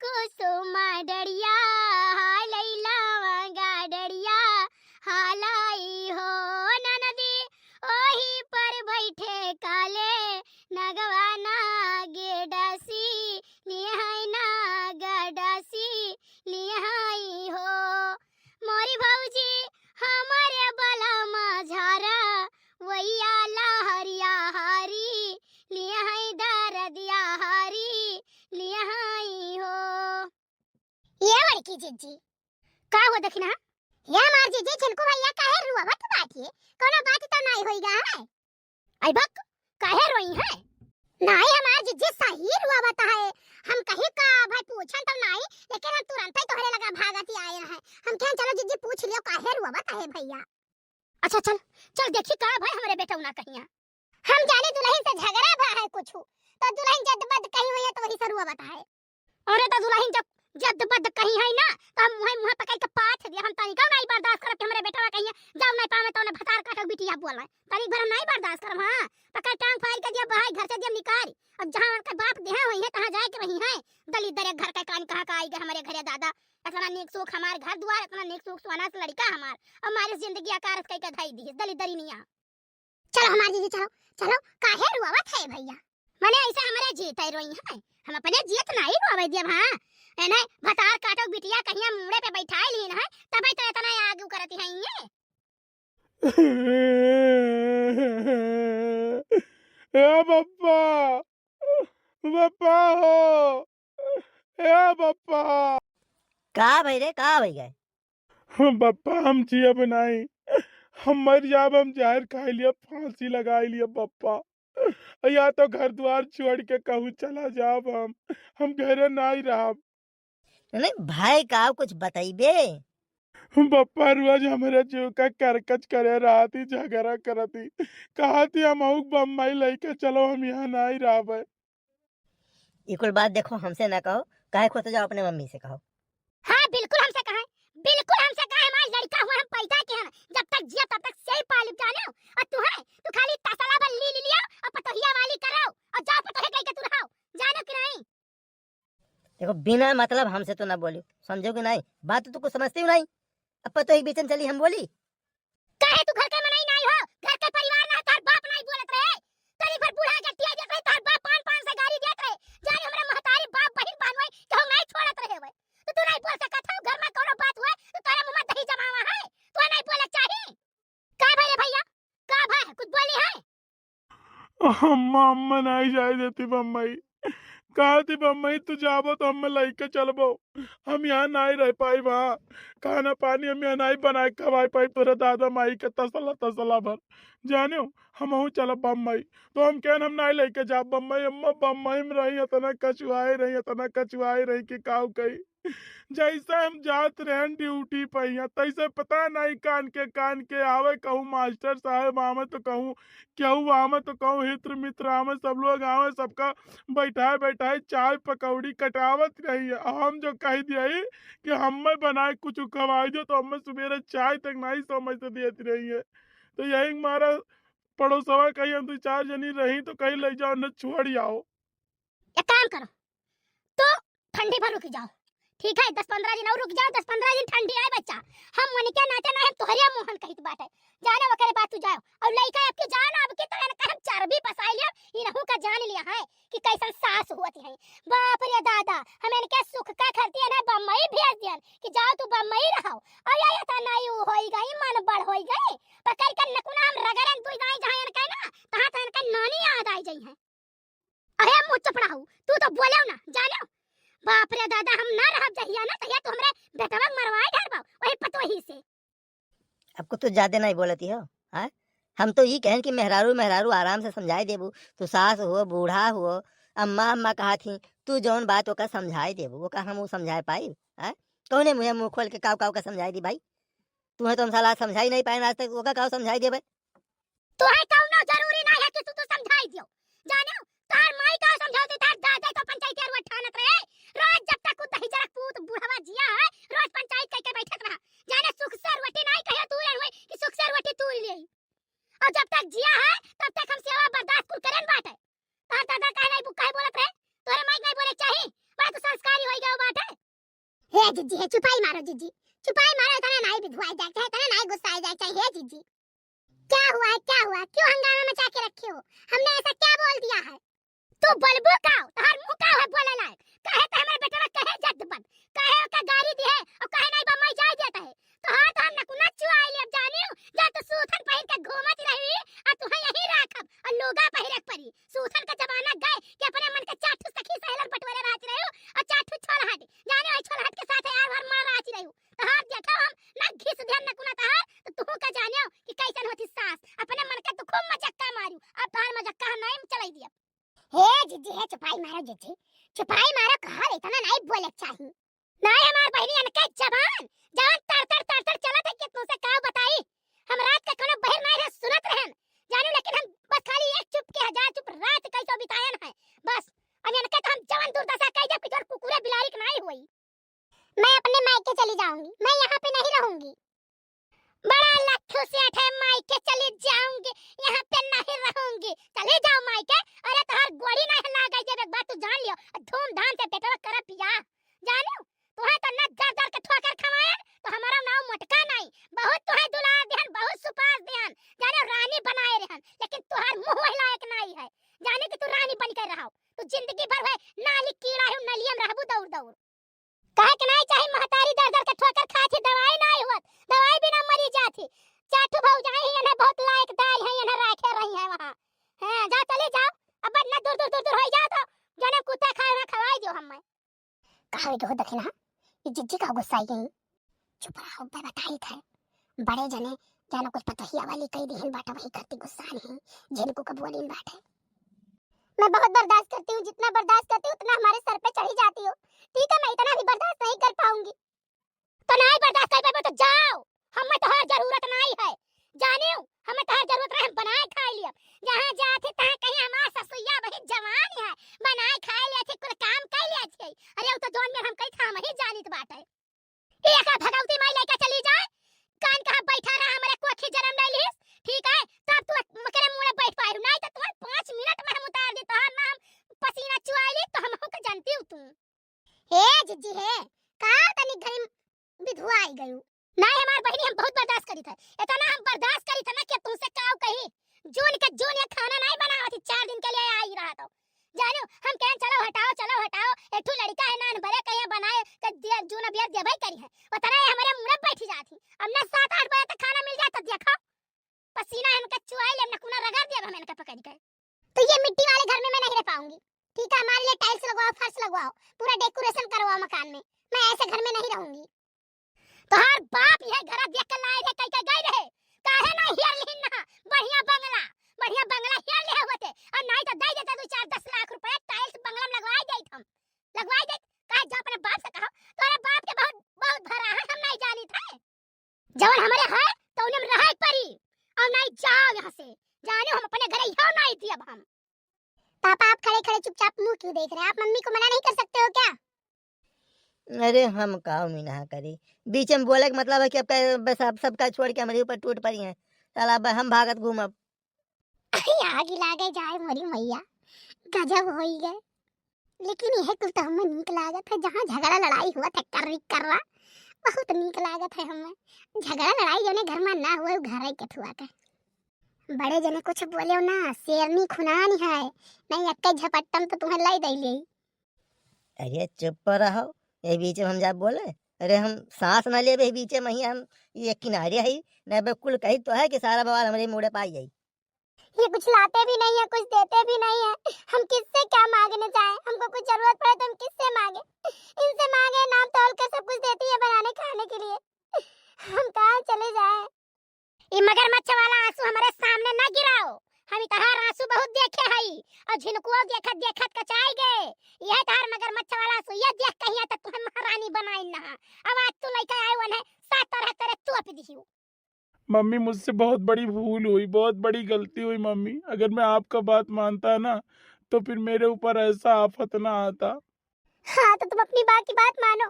कुसुमा डरिया लैला गाडरिया हालाई हो ननदी ओही पर बैठे काले नगवाना गेडसी लिहाई ना गडसी लिहाई हो मोरी भौजी हमारे बला माझारा वैया लहरिया हरी लिहाई दरदिया हरी लिहाई हो। ये बड़की जीजी का हो दखना या मार जीजी झिनको भैया काहे रुआवत बाटिए कोनो बात तो नहीं होईगा है आई बक काहे रोई है नहीं हमार जीजी सही रुआवत है हम कहीं का भाई पूछन तो नहीं लेकिन हम तुरंत ही तोहरे लगा भागती आए हैं हम कहें चलो जीजी पूछ लियो काहे रुआवत है भैया। अच्छा चल चल देखी का भाई हमारे बेटा ना कहिया हम जाने दुल्हन से झगड़ा भा है कुछ तो दुल्हन जद्दबद कहीं हुई है तो वही सरुआ बता है अरे तो दुल्हन जब जद्दबद कहीं है ना तो हम मुंह पकड़ के पाथ दिया हम तनिका नहीं बर्दाश्त करब कि हमरे बेटा कहिए जाओ नहीं पावे तो ने भतार काटक बिटिया बोल है तनिक भर नहीं बर्दाश्त करब। हां पकड़ टांग फाड़ के दिया भाई घर से दिया निकाल अब जहां उनका बाप देहा हुई है कहां जाए के रही है दलित दरे घर का कान कहां का आई गए हमारे घरे दादा इतना नेक सुख हमार घर द्वार इतना नेक सुख सुहाना से लड़का हमार और हमारी जिंदगी आकार कई के धाई दी दलित दरी नहीं। चलो हमारी जी चलो चलो काहे रुआवत है भैया माने ऐसा हमारे जीते रोई है हम अपने जीत नहीं रुआवे दिया। हां एने भतार काटो बिटिया कहिया मुड़े पे बैठाई लीन है तब तो इतना आगू करती है ये ए बप्पा बप्पा हो ए बप्पा का भाई रे का भाई गए बप्पा हम जिया बनाई हम मर जाब हम जहर खा लिया फांसी लगा लिया बप्पा या तो घर द्वार छोड़ के कहूँ चला जाब हम घरे नहीं रहा नहीं भाई का कुछ बताइबे बप्पा रोज हमारे जीव का करकच करे रहा थी झगड़ा करती कहा थी हम बम्बई लेके चलो हम यहाँ नहीं रहा। इकुल बात देखो हमसे ना कहो काहे खोते जाओ अपने मम्मी से कहो। हां बिल्कुल हमसे कहा हमारा लड़का हुआ हम पैदा के हैं जब तक जिया तब तक सही पाल जाने और तू है तू खाली तसला बल ली लिया और पतोहिया वाली कराओ और जा पतोहे कह के तू रहो जानो कि नहीं। देखो बिना मतलब हमसे तो ना बोली समझोगे नहीं बात तो कुछ समझती हूं नहीं अब पतो ही बीचन चली हम बोली काहे तू घर के मनाई नहीं हो घर के परिवार ना तार बाप नहीं बोलत रहे तरी पर बूढ़ा गट्टिया जैसे तार बाप पान पान से गाड़ी देत रहे जाने हमरा महतारी बाप बहिन बानवे कि हम नहीं छोड़त रहे वे तो तू नहीं बोल सकत हो घर में कोनो बात हुए तो तारा मुंह में दही जमावा है तू नहीं बोले चाहिए का भाई रे भैया का भाई कुछ बोली है अम्मा नहीं जाए देती बम्बई कहा थी बम्बई तू जाबो तो हम लेके चलबो हम यहाँ नहीं रह पाई वहाँ खाना पानी हम यहाँ नहीं बनाए खवाई पाई तोरे दादा माई के तसला भर जाने हम चलब बम्बई तो हम कहन हम नहीं लेके जा बम्बई अम्मा बम्बई में रही इतना कचुआई रही कि काऊ कही जैसे हम जात रहन ड्यूटी पहिया तैसे पता नहीं कान के आवे कहूँ मास्टर साहब आवे तो कहूँ केहू आवे तो कहूँ हित्र मित्र आवे सब लोग आवे सबका बैठाए चाय पकौड़ी कटावत रही है हम जो कह दिया कि हमें बनाए कुछ खवाई दो तो हमें सुबह चाय तक नहीं समझ से देती रही है तो यही हमारा पड़ोसवा कहीं हम 2-4 जनी रही तो कहीं ले जाओ न छोड़ आओ। एक काम करो तो ठंडी भर रुक जाओ ठीक है 10-15 दिन और रुक जाओ 10-15 दिन ठंडी आए बच्चा हम मन के नाते ना हम तोहरिया मोहन कहित बाटे जाने वकरे बात तू जाओ और लइका आपके जान अब के तरह हम चर्बी पसाई लिया इनहु का जान लिया है कि कैसन सास होती है बाप रे दादा हम इनके सुख का करती है ना बम्बई भेज दियन कि जाओ तू बम्बई रहो और या त नहीं होई गई मन बड़ होई गई पकड़ के नकुना हम रगड़न तू जाई जहां इनके ना तहां त इनके नानी याद आई जाई है अरे मुझ चपड़ाऊ तू तो बोले ना जानो बाप रे दादा हम ना रह जहिया ना तहिया तो हमरे बेटवा मरवाए ढरबा वही पतोही से अब कुछ तो ज्यादा नहीं बोलती हो हां हम तो ये कहन कि मेहरारू आराम से समझाई देबू तू सास हो बूढ़ा हो अम्मा कहा थी तू जौन बात ओका समझाई देबू वो का हम समझाए पाई हां कौने मुंह खोल के काव का समझाई दी भाई तू है तो हम साला समझाई नहीं पाए आज तक ओका का समझाई देबे तो है कहना जरूरी नहीं है कि तू तो समझाई दियो जानो तार माई का समझाते तार दादा तो पंचायत और ठानत रहे रोज जब तक दही जरा पूत बुढ़वा जिया है रोज पंचायत कह के बैठत रहा जाने सुख से रोटी नहीं कहे तू रहे कि सुख से रोटी तू ले और जब तक जिया है तब तक हम सेवा बर्दाश्त कुल करन बाटे तार दादा कहे नहीं बुकाई बोलत रहे तोरे माई नहीं बोले चाहिए बड़ा तो संस्कारी होई गयो बाटे हे जीजी हे चुपाई मारो जीजी, चुपाई मारो, तना नहीं विधवाई जाते है, तना नहीं गुस्साए जाते है जीजी। क्या हुआ है, क्या हुआ, क्यों हंगामा मचा के रखे हो? हमने ऐसा क्या बोल दिया है? तू बलबो का तोहर मुंह का है बोले लायक? कहे त हमरे बेटा कहे जद बन, कहे का गाड़ी दी है और कहे नहीं बम्मई जाय देता है। तोहर तो हम नकुना चुआई ले जानियो, जा तो सूथन पहिर के घूमत रही और तू यही राखब और लोगा पहिरक परी। सूथन का जमाना गए कि अपने मन के चाठू सखी सहेलन बटवरे रहत रहियो और चाठू छोल हट जाने ओई छोल हट के साथ यार भर मार रहत रहियो। तोहर देखा हम ना घिस ध्यान नकुना तोहर तो तू का जानियो कि कैसन होती सास, अपने मन के तू खूब मजक्का मारियो, अब तोहर मजक्का हम नहीं चलाई दिया। हे जीजी हे चुपाई मारो जीजी, चुपाई मारो, कहा इतना नहीं बोले चाहिए। नहीं हमार बहनी अनके जबान जान तर चलत है कि तुमसे का बताई। हम रात का कोनो बहर नहीं रह सुनत रहन जानू, लेकिन हम बस खाली एक चुप के हजार चुप रात कैसो बितायन है बस। अब अनके तो हम जवान दुर्दशा कह जब कि कुकुरे बिलारी के नहीं हुई। मैं अपने मायके चली जाऊंगी, मैं यहाँ पे नहीं रहूंगी। बड़ा लट्ठू सेठ है, मायके चली जाऊंगी, यहाँ पे नहीं रहूंगी। चले जाओ मायके, अरे तोहर गोड़ी नहीं ला गई जब एक बात तू जान लियो, धूमधाम से बेटवा कर पिया जानो। तुहे तो न दर दर के ठोकर खवाए तो हमारा नाम मटका नहीं, बहुत तुहे दुलार देहन, बहुत सुपास देहन, जानो रानी बनाए रहन, लेकिन तुहार मुंह वहिला एक नहीं है जाने कि तू रानी बन कर रहो। तू जिंदगी भर है नाली कीड़ा है नलियम रहबू दौड़ दौड़। कहे के नहीं चाहे महतारी दर दर के ठोकर खाती दवाई नहीं होत, दवाई बिना मरी जाती। चाटू भाऊ जाए ही इन्हें बहुत लायक दाई है, इन्हें रखे रही है वहां। हां जा चले जाओ, अब न दूर हो जा तो जने कुत्ता खाए ना खवाई दियो हमें। कहावे के हो दखिना ये जिज्जी का गुस्सा आई गई। चुप रहो बे बताई थे, बड़े जने जानो कुछ पतहिया वाली कई दिहन बाटा वही करती गुस्सा नहीं, जिनको कबूली में बाटे। मैं बहुत बर्दाश्त करती हूँ, जितना बर्दाश्त करती हूँ उतना हमारे सर पे चढ़ी जाती हो। ठीक है मैं इतना भी बर्दाश्त नहीं कर पाऊंगी। तो नहीं बर्दाश्त कर पाए तो जाओ, हमें तो हर जरूरत नहीं है जानियो, हमें तो हर जरूरत है बनाए खा लिया। जहां जाते तहां कहीं हमार ससुइया वही जवान है बनाए खा लिया थे, कुल काम कर लिया थे। अरे वो तो जोन में हम कई था हम ही जानित बात है। ये का भगवती माई लेके चली जाए, कान कहां बैठा रहा हमारे कोखी जन्म ले लीस, ठीक है तब तू मकरे मुंह में बैठ पाए, नहीं तो तुम 5 मिनट में हम उतार दे तो हम पसीना चुआ ली तो हम को जानती हूं तू। हे जिज्जी हे का तनी घरी विधवा आई गई नहीं हमार बहनी, हम बहुत बर्दाश्त करी थे, इतना हम बर्दाश्त करी थे ना कि तुमसे काव कही जून के जून ये खाना नहीं बनावती 4 दिन के लिए आई रहा तो जानो। हम कहें चलो हटाओ एक लड़का है नान भरे कहीं बनाए के जून बियर देबई करी है, वो तरह हमारे मुंह में बैठी जाती। अब ना 7-8 बजे तक खाना मिल जाता देखो पसीना इनका चुआई ले नकुना रगड़ दिया हम इनका पकड़ के। तो ये मिट्टी वाले घर में मैं नहीं रह पाऊंगी, ठीक है हमारे लिए टाइल्स लगवाओ, फर्श लगवाओ, पूरा डेकोरेशन करवाओ मकान में, मैं ऐसे घर में नहीं रहूंगी। तो हर बाप यह घर देख के लाए रे कई गई रहे, काहे ना हियर लिहिन ना बढ़िया बंगला हियर ले होते और नहीं तो दे देता 2-4-10 लाख रुपए टाइल्स बंगला में लगवाई दे काहे जा अपने बाप से कहो, तोरे बाप के बहुत भरा है हम नहीं जानी थे। जवन हमारे है तो उन्हें रहे परी और नहीं जाओ यहां से जाने, हम अपने घर यहाँ नहीं थी। अब हम पापा आप खड़े चुपचाप मुंह क्यों देख रहे हैं, आप मम्मी को मना नहीं कर सकते हो क्या? अरे हम काऊ मीना करी, बीच में बोले का मतलब है कि अब बस आप सबका छोड़ के हमारे ऊपर टूट पड़ी हैं, चल अब हम भागत घूमब। आग लागे जाए मोरी मैया, गजब होई गए। लेकिन यह कुल तो हमें नीक लागत है, जहाँ झगड़ा लड़ाई हुआ था करवा बहुत नीक लागत है हमें। झगड़ा लड़ाई जने घर में ना हुए घर के ठुआ के बड़े जने कुछ बोले ना शेरनी खुनानी है, नहीं अक्के झपट्टन तो तुम्हें लाई दई ले। अरे चुप रहो, ये बीच में हम जा बोले, अरे हम सांस न ले बीच में ही हम ये किनारे है न बिल्कुल कही तो है कि सारा बवाल हमारे मुड़े पाई जाई। ये कुछ लाते भी नहीं है, कुछ देते भी नहीं है, हम किससे क्या मांगने जाए? हमको कुछ जरूरत पड़े तो हम किससे मांगे? इनसे मांगे नाम तोल कर सब कुछ देती है बनाने खाने के लिए, हम कहाँ चले जाए? ये मगरमच्छ वाला आंसू हमारे सामने न गिराओ, हम तहार आंसू बहुत देखे हई और झिनकुआ देखत कचाई गए। यह तहार मगरमच्छ वाला आंसू ये देख कहिया त तुम्हें महारानी बनाई ना। अब आज तू लइका आए वन है 7 तरह तू अपी दिखियो। मम्मी मुझसे बहुत बड़ी भूल हुई, बहुत बड़ी गलती हुई मम्मी, अगर मैं आपका बात मानता ना तो फिर मेरे ऊपर ऐसा आफत ना आता। हाँ तो तुम अपनी बात की बात मानो,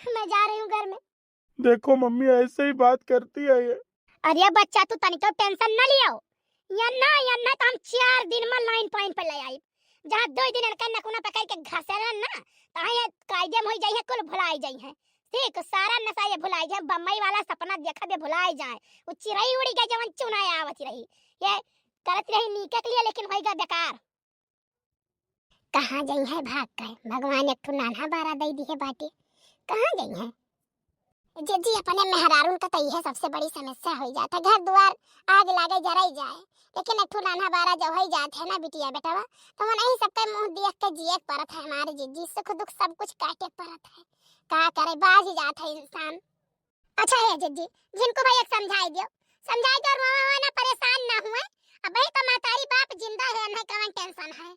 मैं जा रही हूँ घर में। देखो मम्मी ऐसे ही बात करती है ये। अरे बच्चा तू तनिक टेंशन न लियो, यन्ना तो हम 4 दिन में लाइन पॉइंट पे ले आई, जहाँ 2 दिन का नकुना पकड़ के घसेरन ना तहाँ ये कायदे में हो जाई है कुल भुलाई जाई है। ठीक सारा नशा ये भुलाई जाए, बम्बई वाला सपना देखा बे भुलाई जाए। वो चिड़ई उड़ी के जवन चुनाए आवत रही, ये करत रही नीके के लिए, लेकिन होइगा बेकार। कहाँ गई है भाग कर, भगवान एक ठो नाना बारा दई दी है बाटी, कहाँ गई है जी? अपने मेहरारून का तो यह सबसे बड़ी समस्या हो जाता, घर द्वार आग लागे जराई जाए, लेकिन एक ठो नाना बारा जब हो जाते है ना बिटिया बेटावा, तो वो नहीं सबके मुंह देख के जिए परत है हमारे जिज्जी, सुख दुख सब कुछ काटे परत है, का करे बाज ही जाता है इंसान। अच्छा है जिज्जी, जिनको भाई एक समझाई दियो और मामा ना परेशान ना हुए। अब भाई तो मातारी बाप जिंदा है, नहीं कवन टेंशन है।